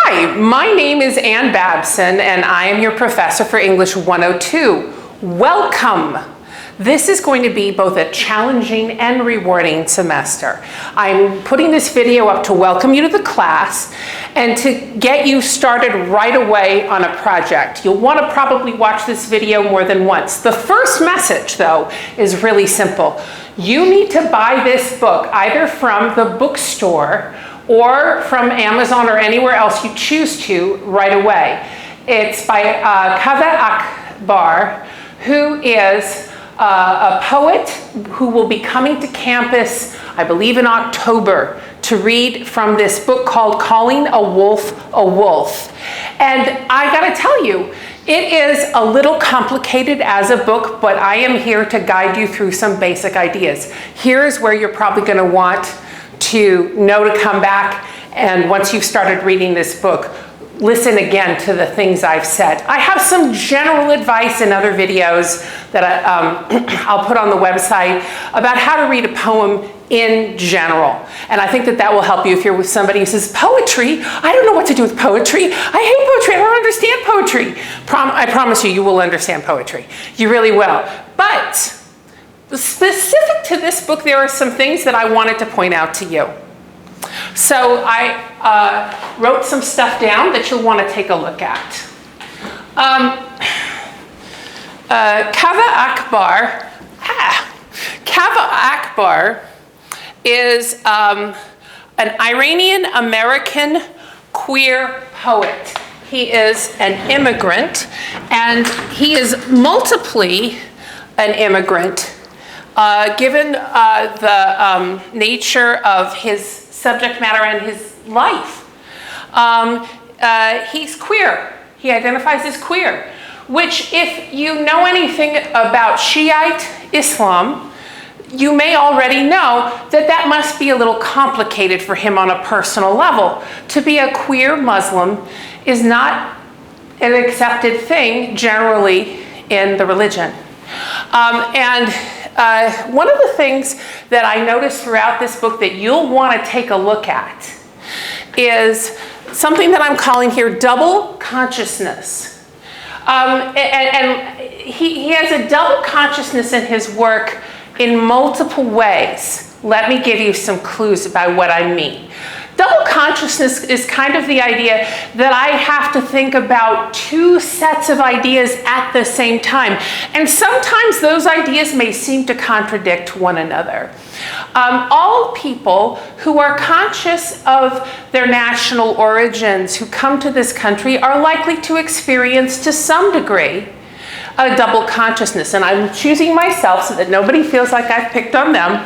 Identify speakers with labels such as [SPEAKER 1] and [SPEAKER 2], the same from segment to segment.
[SPEAKER 1] Hi, my name is Ann Babson, and I am your professor for English 102. Welcome. This is going to be both a challenging and rewarding semester. I'm putting this video up to welcome you to the class and to get you started right away on a project. You'll want to probably watch this video more than once. The first message, though, is really simple. You need to buy this book either from the bookstore or from Amazon or anywhere else you choose to right away. It's by Kaveh Akbar, who is a poet who will be coming to campus, I believe in October, to read from this book called Calling a Wolf a Wolf. And I gotta tell you, it is a little complicated as a book, but I am here to guide you through some basic ideas. Here's where you're probably gonna want to know to come back, and once you've started reading this book, listen again to the things I've said. I have some general advice in other videos that I'll put on the website about how to read a poem in general. And I think that that will help you if you're with somebody who says, poetry? I don't know what to do with poetry. I hate poetry, I don't understand poetry. I promise you, you will understand poetry. You really will. But specific to this book, there are some things that I wanted to point out to you. So I wrote some stuff down that you'll want to take a look at. Kaveh Akbar is an Iranian-American queer poet. He is an immigrant, and he is multiply an immigrant, given the nature of his subject matter and his life. He's queer. He identifies as queer, which, if you know anything about Shiite Islam, you may already know that that must be a little complicated for him on a personal level. To be a queer Muslim is not an accepted thing generally in the religion. One of the things that I noticed throughout this book that you'll want to take a look at is something that I'm calling here double consciousness. And he has a double consciousness in his work in multiple ways. Let me give you some clues about what I mean. Double consciousness is kind of the idea that I have to think about two sets of ideas at the same time. And sometimes those ideas may seem to contradict one another. All people who are conscious of their national origins, who come to this country, are likely to experience to some degree a double consciousness. And I'm choosing myself so that nobody feels like I've picked on them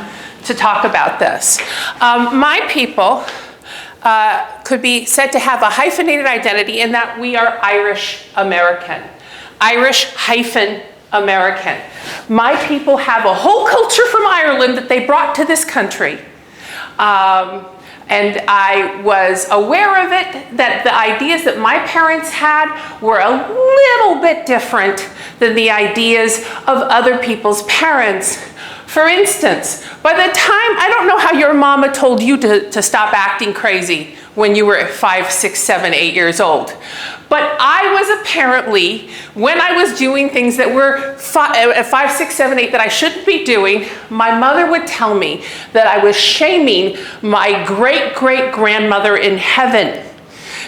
[SPEAKER 1] to talk about this. My people could be said to have a hyphenated identity in that we are Irish American. Irish-American. My people have a whole culture from Ireland that they brought to this country. And I was aware of it, that the ideas that my parents had were a little bit different than the ideas of other people's parents. For instance, by the time, I don't know how your mama told you to stop acting crazy when you were 5, 6, 7, 8 years old. But I was apparently, when I was doing things that were 5, 6, 7, 8 that I shouldn't be doing, my mother would tell me that I was shaming my great-great-grandmother in heaven.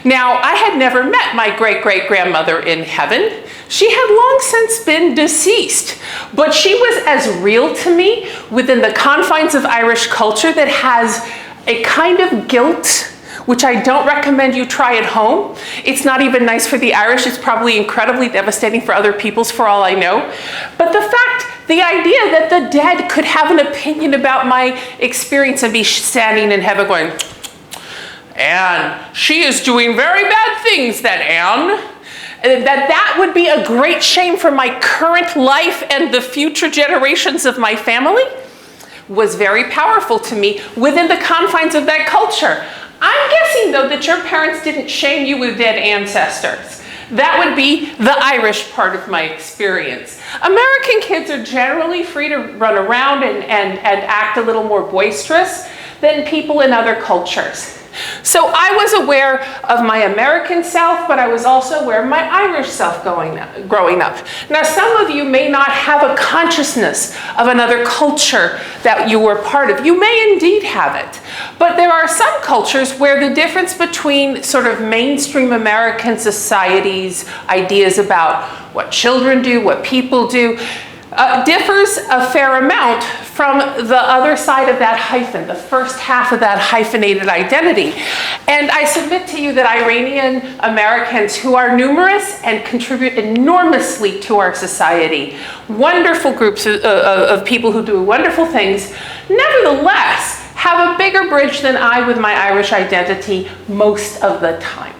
[SPEAKER 1] Now, I had never met my great-great-grandmother in heaven. She had long since been deceased, but she was as real to me within the confines of Irish culture that has a kind of guilt, which I don't recommend you try at home. It's not even nice for the Irish. It's probably incredibly devastating for other peoples, for all I know. But the idea that the dead could have an opinion about my experience and be standing in heaven going, Anne, she is doing very bad things, that Anne. That would be a great shame for my current life and the future generations of my family was very powerful to me within the confines of that culture. I'm guessing, though, that your parents didn't shame you with dead ancestors. That would be the Irish part of my experience. American kids are generally free to run around and act a little more boisterous than people in other cultures. So I was aware of my American self, but I was also aware of my Irish self growing up. Now, some of you may not have a consciousness of another culture that you were part of. You may indeed have it. But there are some cultures where the difference between sort of mainstream American society's ideas about what children do, what people do, differs a fair amount from the other side of that hyphen, the first half of that hyphenated identity. And I submit to you that Iranian Americans, who are numerous and contribute enormously to our society, wonderful groups of people who do wonderful things, nevertheless have a bigger bridge than I with my Irish identity most of the time.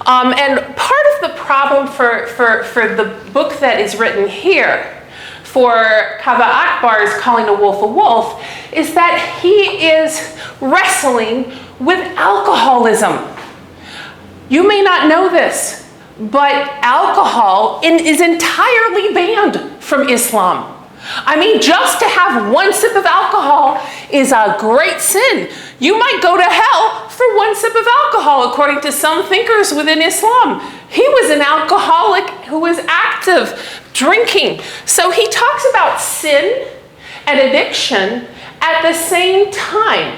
[SPEAKER 1] And part of the problem for the book that is written here, for Kaveh Akbar's Calling a Wolf, is that he is wrestling with alcoholism. You may not know this, but alcohol is entirely banned from Islam. I mean, just to have one sip of alcohol is a great sin. You might go to hell for one sip of alcohol, according to some thinkers within Islam. He was an alcoholic who was active drinking. So he talks about sin and addiction at the same time.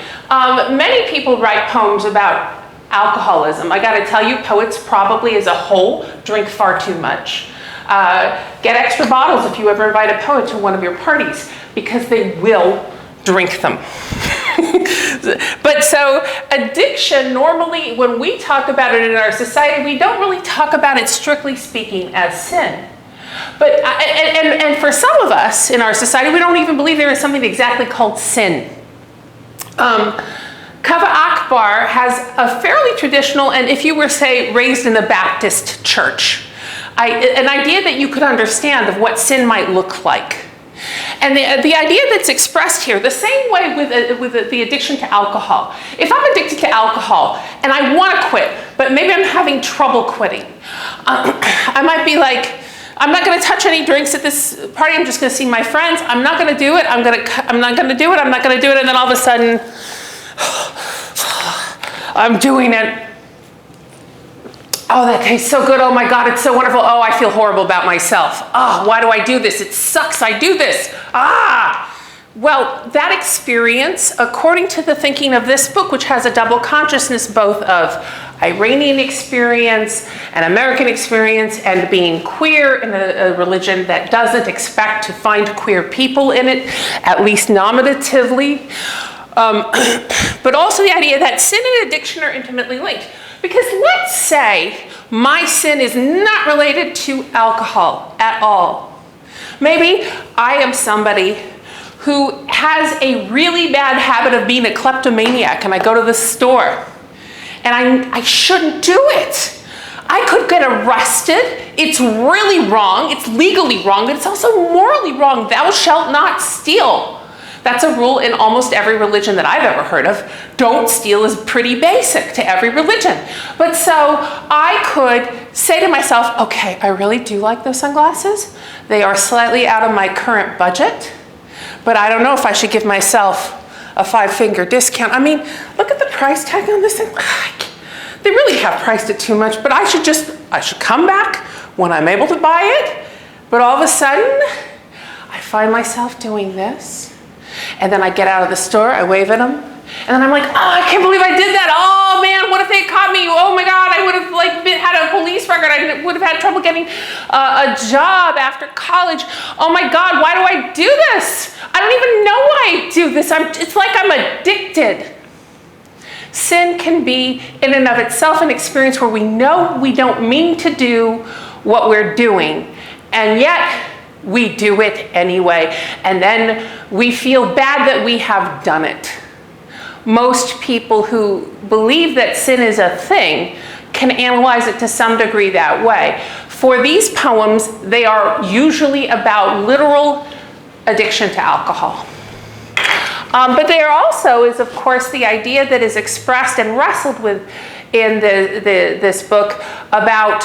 [SPEAKER 1] Many people write poems about alcoholism. I gotta tell you, poets probably as a whole drink far too much. Get extra bottles if you ever invite a poet to one of your parties, because they will drink them. But so addiction, normally when we talk about it in our society, we don't really talk about it strictly speaking as sin. But and for some of us in our society, we don't even believe there is something exactly called sin. Kaveh Akbar has a fairly traditional, and if you were, say, raised in the Baptist church, an idea that you could understand of what sin might look like. And the idea that's expressed here, the same way with the addiction to alcohol. If I'm addicted to alcohol and I want to quit, but maybe I'm having trouble quitting, I might be like, I'm not going to touch any drinks at this party. I'm just going to see my friends. I'm not going to do it. I'm not going to do it. I'm not going to do it. And then all of a sudden, I'm doing it. Oh, that tastes so good. Oh my God, it's so wonderful. Oh, I feel horrible about myself. Oh, why do I do this? It sucks. I do this. Well, that experience, according to the thinking of this book, which has a double consciousness both of Iranian experience and American experience, and being queer in a religion that doesn't expect to find queer people in it, at least nominatively, but also the idea that sin and addiction are intimately linked. Because let's say my sin is not related to alcohol at all. Maybe I am somebody who has a really bad habit of being a kleptomaniac, and I go to the store and I shouldn't do it. I could get arrested. It's really wrong. It's legally wrong, but it's also morally wrong. Thou shalt not steal. That's a rule in almost every religion that I've ever heard of. Don't steal is pretty basic to every religion. But so I could say to myself, okay, I really do like those sunglasses. They are slightly out of my current budget, but I don't know if I should give myself a 5-finger discount. I mean, look at the price tag on this thing. They really have priced it too much, but I should come back when I'm able to buy it. But all of a sudden, I find myself doing this. And then I get out of the store, I wave at them, and then I'm like, oh, I can't believe I did that. Oh man, what if they caught me? Oh my God, I would have had a police record. I would have had trouble getting a job after college. Oh my God, why do I do this? I don't even know why I do this. It's like I'm addicted. Sin can be in and of itself an experience where we know we don't mean to do what we're doing, and yet we do it anyway, and then we feel bad that we have done it. Most people who believe that sin is a thing can analyze it to some degree that way. For these poems, they are usually about literal addiction to alcohol. But there also is, of course, the idea that is expressed and wrestled with in this book about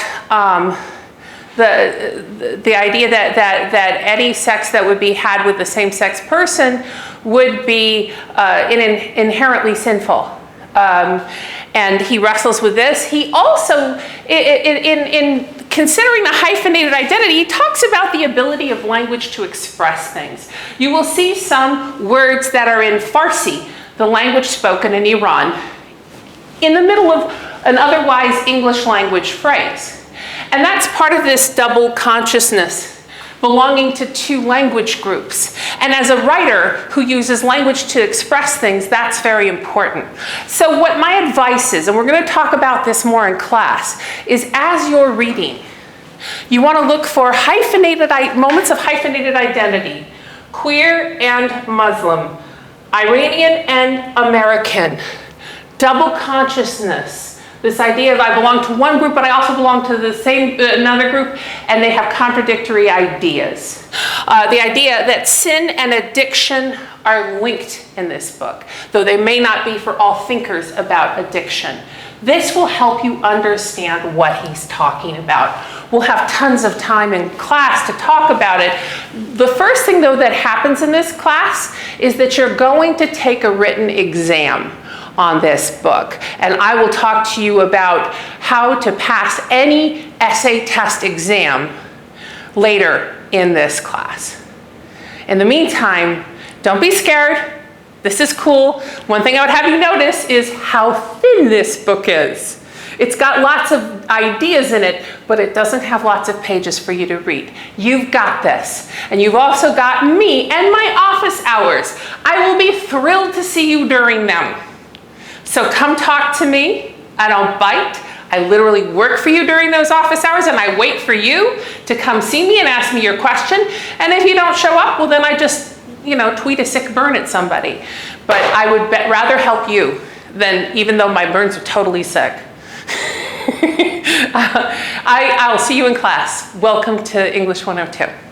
[SPEAKER 1] the idea that any sex that would be had with the same-sex person would be inherently sinful. And he wrestles with this. He also, in considering the hyphenated identity, he talks about the ability of language to express things. You will see some words that are in Farsi, the language spoken in Iran, in the middle of an otherwise English language phrase. And that's part of this double consciousness, belonging to two language groups. And as a writer who uses language to express things, that's very important. So what my advice is, and we're going to talk about this more in class, is as you're reading, you want to look for moments of hyphenated identity, queer and Muslim, Iranian and American, double consciousness, this idea of I belong to one group, but I also belong to another group, and they have contradictory ideas. The idea that sin and addiction are linked in this book, though they may not be for all thinkers about addiction. This will help you understand what he's talking about. We'll have tons of time in class to talk about it. The first thing, though, that happens in this class is that you're going to take a written exam on this book. And I will talk to you about how to pass any essay test exam later in this class. In the meantime, don't be scared. This is cool. One thing I would have you notice is how thin this book is. It's got lots of ideas in it, but it doesn't have lots of pages for you to read. You've got this. And you've also got me and my office hours. I will be thrilled to see you during them. So come talk to me. I don't bite. I literally work for you during those office hours, and I wait for you to come see me and ask me your question. And if you don't show up, well, then I just, tweet a sick burn at somebody. But I would rather help you than, even though my burns are totally sick. I'll see you in class. Welcome to English 102.